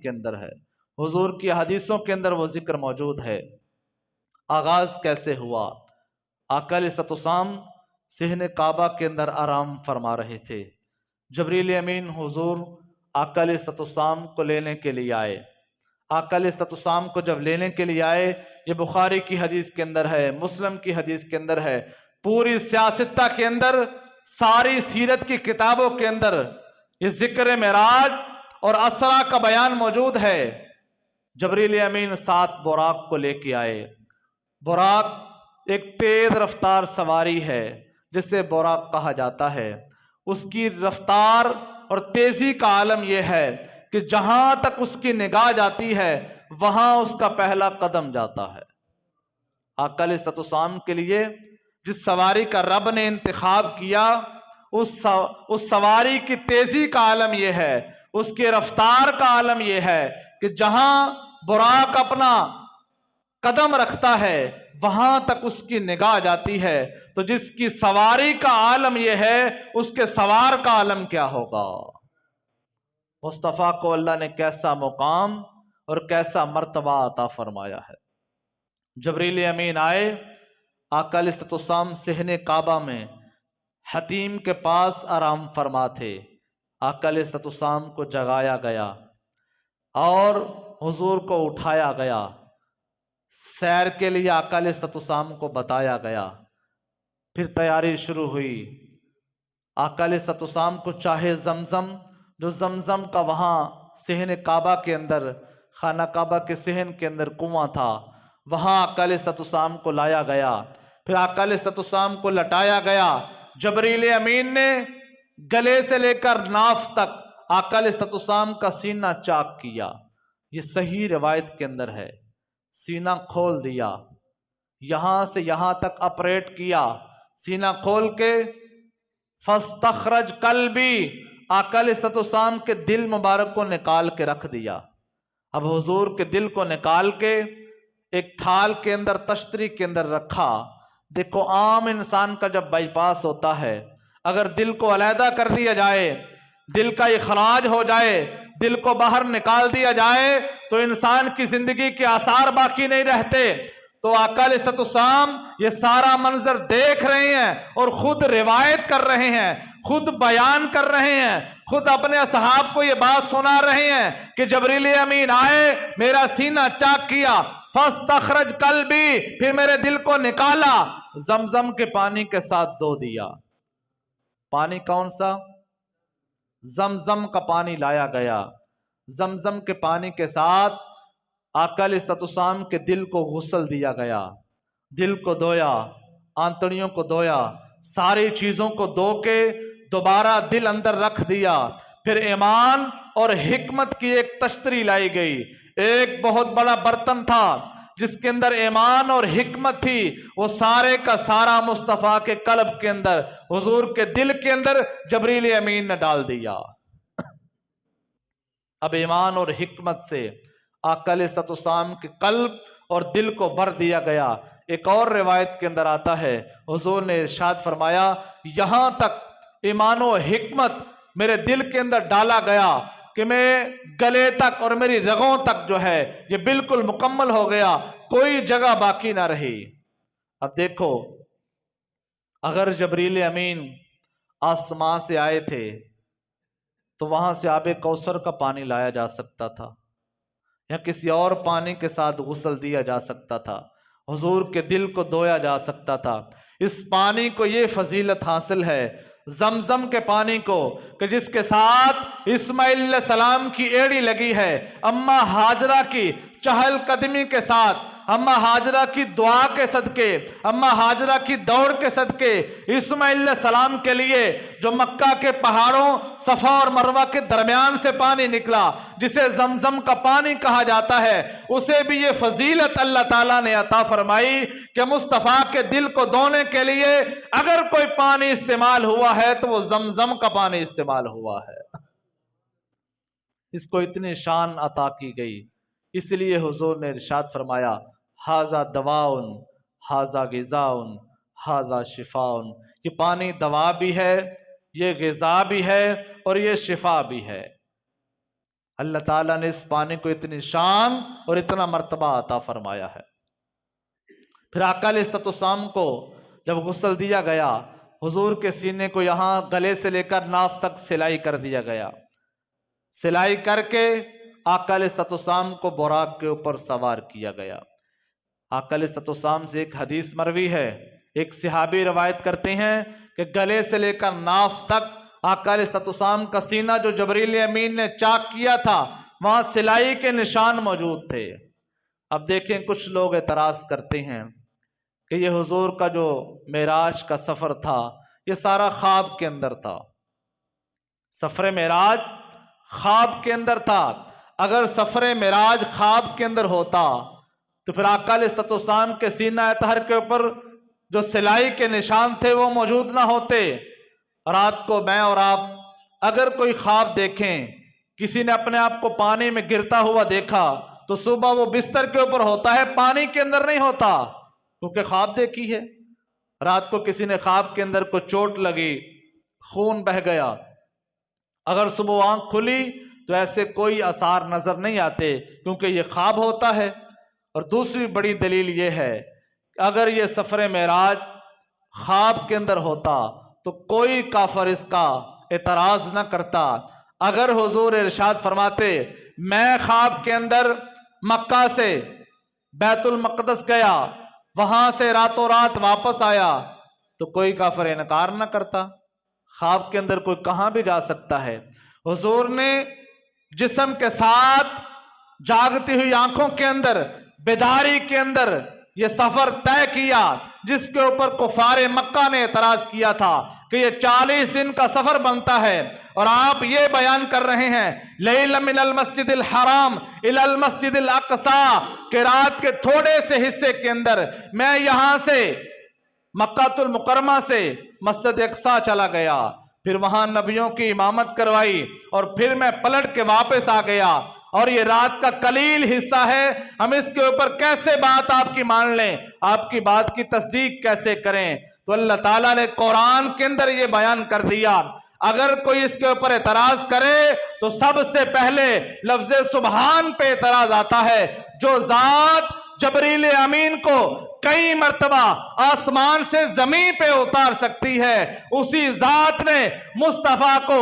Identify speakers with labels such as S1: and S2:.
S1: کے اندر ہے، حضور کی حدیثوں کے اندر وہ ذکر موجود ہے۔ آغاز کیسے ہوا؟ آقا علیہ الصلوۃ والسلام صحن کعبہ کے اندر آرام فرما رہے تھے، جبریل امین حضور آقا علیہ الصلوۃ والسلام کو لینے کے لیے آئے۔ آقا علیہ الصلوۃ والسلام کو جب لینے کے لیے آئے، یہ بخاری کی حدیث کے اندر ہے، مسلم کی حدیث کے اندر ہے، پوری سیاستہ کے اندر، ساری سیرت کی کتابوں کے اندر یہ ذکر معراج اور اسرا کا بیان موجود ہے۔ جبریل امین 7 براق کو لے کے آئے۔ براق ایک تیز رفتار سواری ہے جسے براق کہا جاتا ہے۔ اس کی رفتار اور تیزی کا عالم یہ ہے کہ جہاں تک اس کی نگاہ جاتی ہے وہاں اس کا پہلا قدم جاتا ہے۔ آقا علیہ الصلوۃ والسلام کے لیے جس سواری کا رب نے انتخاب کیا، اس سواری کی تیزی کا عالم یہ ہے، اس کی رفتار کا عالم یہ ہے کہ جہاں براق اپنا قدم رکھتا ہے وہاں تک اس کی نگاہ جاتی ہے۔ تو جس کی سواری کا عالم یہ ہے، اس کے سوار کا عالم کیا ہوگا؟ مصطفیٰ کو اللہ نے کیسا مقام اور کیسا مرتبہ عطا فرمایا ہے۔ جبریل امین آئے، آقا علیہ الصلوۃ والسلام صحن کعبہ میں حتیم کے پاس آرام فرما تھے۔ آقا علیہ الصلوۃ والسلام کو جگایا گیا اور حضور کو اٹھایا گیا، سیر کے لیے آقا علیہ الصلوۃ والسلام کو بتایا گیا۔ پھر تیاری شروع ہوئی۔ آقا علیہ الصلوۃ والسلام کو چاہے زمزم، جو زمزم کا وہاں صحن کعبہ کے اندر، خانہ کعبہ کے صحن کے اندر کنواں تھا، وہاں آقا علیہ الصلوۃ والسلام کو لایا گیا۔ پھر آقا علیہ الصلوۃ والسلام کو لٹایا گیا۔ جبریل امین نے گلے سے لے کر ناف تک آقا علیہ الصلوۃ والسلام کا سینہ چاک کیا۔ یہ صحیح روایت کے اندر ہے۔ سینہ کھول دیا، یہاں سے یہاں تک آپریٹ کیا، سینہ کھول کے فاستخرج قلبی، آقا علیہ الصلوۃ والسلام کے دل مبارک کو نکال کے رکھ دیا۔ اب حضور کے دل کو نکال کے ایک تھال کے اندر، تشتری کے اندر رکھا۔ دیکھو عام انسان کا جب بائی پاس ہوتا ہے، اگر دل کو علیحدہ کر دیا جائے، دل کا اخراج ہو جائے، دل کو باہر نکال دیا جائے تو انسان کی زندگی کے آثار باقی نہیں رہتے۔ تو آقا علیہ الصلوۃ والسلام یہ سارا منظر دیکھ رہے ہیں اور خود روایت کر رہے ہیں، خود بیان کر رہے ہیں، خود اپنے اصحاب کو یہ بات سنا رہے ہیں کہ جبریل امین آئے، میرا سینہ چاک کیا، فاستخرج قلبی، پھر میرے دل کو نکالا، زمزم کے پانی کے ساتھ دھو دیا۔ پانی کون سا؟ زمزم کا پانی لایا گیا۔ زمزم کے پانی کے ساتھ آقا علیہ الصلوۃ والسلام کے دل کو غسل دیا گیا، دل کو دھویا، آنتڑیوں کو دھویا، ساری چیزوں کو دھو کے دوبارہ دل اندر رکھ دیا۔ پھر ایمان اور حکمت کی ایک تشتری لائی گئی، ایک بہت بڑا برتن تھا جس کے اندر ایمان اور حکمت تھی، وہ سارے کا سارا مصطفیٰ کے قلب کے اندر، حضور کے دل کے اندر جبریل امین نے ڈال دیا۔ اب ایمان اور حکمت سے آقا علیہ الصلوۃ والسلام کے قلب اور دل کو بھر دیا گیا۔ ایک اور روایت کے اندر آتا ہے، حضور نے ارشاد فرمایا، یہاں تک ایمان و حکمت میرے دل کے اندر ڈالا گیا کہ میں گلے تک اور میری رگوں تک جو ہے یہ بالکل مکمل ہو گیا، کوئی جگہ باقی نہ رہی۔ اب دیکھو، اگر جبریل امین آسمان سے آئے تھے تو وہاں سے آب کوثر کا پانی لایا جا سکتا تھا یا کسی اور پانی کے ساتھ غسل دیا جا سکتا تھا، حضور کے دل کو دھویا جا سکتا تھا۔ اس پانی کو یہ فضیلت حاصل ہے، زمزم کے پانی کو، کہ جس کے ساتھ اسماعیل علیہ السلام کی ایڑی لگی ہے، اماں ہاجرہ کی چہل قدمی کے ساتھ، اماں ہاجرہ کی دعا کے صدقے، اماں ہاجرہ کی دوڑ کے صدقے، اسماعیل علیہ السلام کے لیے جو مکہ کے پہاڑوں صفا اور مروہ کے درمیان سے پانی نکلا، جسے زمزم کا پانی کہا جاتا ہے، اسے بھی یہ فضیلت اللہ تعالیٰ نے عطا فرمائی کہ مصطفیٰ کے دل کو دھونے کے لیے اگر کوئی پانی استعمال ہوا ہے تو وہ زمزم کا پانی استعمال ہوا ہے۔ اس کو اتنی شان عطا کی گئی، اس لیے حضور نے ارشاد فرمایا، ھذا دواء ھذا غذاء ھذا شفاء، یہ پانی دوا بھی ہے، یہ غذا بھی ہے اور یہ شفا بھی ہے۔ اللہ تعالیٰ نے اس پانی کو اتنی شان اور اتنا مرتبہ عطا فرمایا ہے۔ پھر آقا علیہ الصلوۃ والسلام کو جب غسل دیا گیا، حضور کے سینے کو یہاں گلے سے لے کر ناف تک سلائی کر دیا گیا، سلائی کر کے آقا علیہ الصلوۃ والسلام کو براق کے اوپر سوار کیا گیا۔ آقا علیہ الصلوۃ والسلام سے ایک حدیث مروی ہے، ایک صحابی روایت کرتے ہیں کہ گلے سے لے کر ناف تک آقا علیہ الصلوۃ والسلام کا سینہ جو جبریل امین نے چاک کیا تھا، وہاں سلائی کے نشان موجود تھے۔ اب دیکھیں کچھ لوگ اعتراض کرتے ہیں کہ یہ حضور کا جو معراج کا سفر تھا یہ سارا خواب کے اندر تھا، سفر معراج خواب کے اندر تھا۔ اگر سفر معراج خواب کے اندر ہوتا تو پھر آقا علیہ الصلوۃ والسلام کے سینہ اطہر کے اوپر جو سلائی کے نشان تھے وہ موجود نہ ہوتے۔ رات کو میں اور آپ اگر کوئی خواب دیکھیں، کسی نے اپنے آپ کو پانی میں گرتا ہوا دیکھا تو صبح وہ بستر کے اوپر ہوتا ہے، پانی کے اندر نہیں ہوتا، کیونکہ خواب دیکھی ہے۔ رات کو کسی نے خواب کے اندر کوئی چوٹ لگی، خون بہہ گیا، اگر صبح آنکھ کھلی تو ایسے کوئی آثار نظر نہیں آتے، کیونکہ یہ خواب ہوتا ہے۔ اور دوسری بڑی دلیل یہ ہے کہ اگر یہ سفر معراج خواب کے اندر ہوتا تو کوئی کافر اس کا اعتراض نہ کرتا۔ اگر حضور ارشاد فرماتے میں خواب کے اندر مکہ سے بیت المقدس گیا، وہاں سے راتوں رات واپس آیا، تو کوئی کافر انکار نہ کرتا۔ خواب کے اندر کوئی کہاں بھی جا سکتا ہے۔ حضور نے جسم کے ساتھ جاگتی ہوئی آنکھوں کے اندر، بیداری کے اندر یہ سفر طے کیا، جس کے اوپر کفار مکہ نے اعتراض کیا تھا کہ یہ 40 دن کا سفر بنتا ہے، اور آپ یہ بیان کر رہے ہیں لیلا من المسجد الحرام الی المسجد الاقصی، کہ رات کے تھوڑے سے حصے کے اندر میں یہاں سے مکہ المکرمہ سے مسجد اقصی چلا گیا، پھر وہاں نبیوں کی امامت کروائی، اور پھر میں پلٹ کے واپس آ گیا، اور یہ رات کا قلیل حصہ ہے، ہم اس کے اوپر کیسے بات آپ کی مان لیں، آپ کی بات کی تصدیق کیسے کریں؟ تو اللہ تعالیٰ نے قرآن کے اندر یہ بیان کر دیا۔ اگر کوئی اس کے اوپر اعتراض کرے تو سب سے پہلے لفظ سبحان پہ اعتراض آتا ہے۔ جو ذات جبریل امین کو کئی مرتبہ آسمان سے زمین پہ اتار سکتی ہے، اسی ذات نے مصطفیٰ کو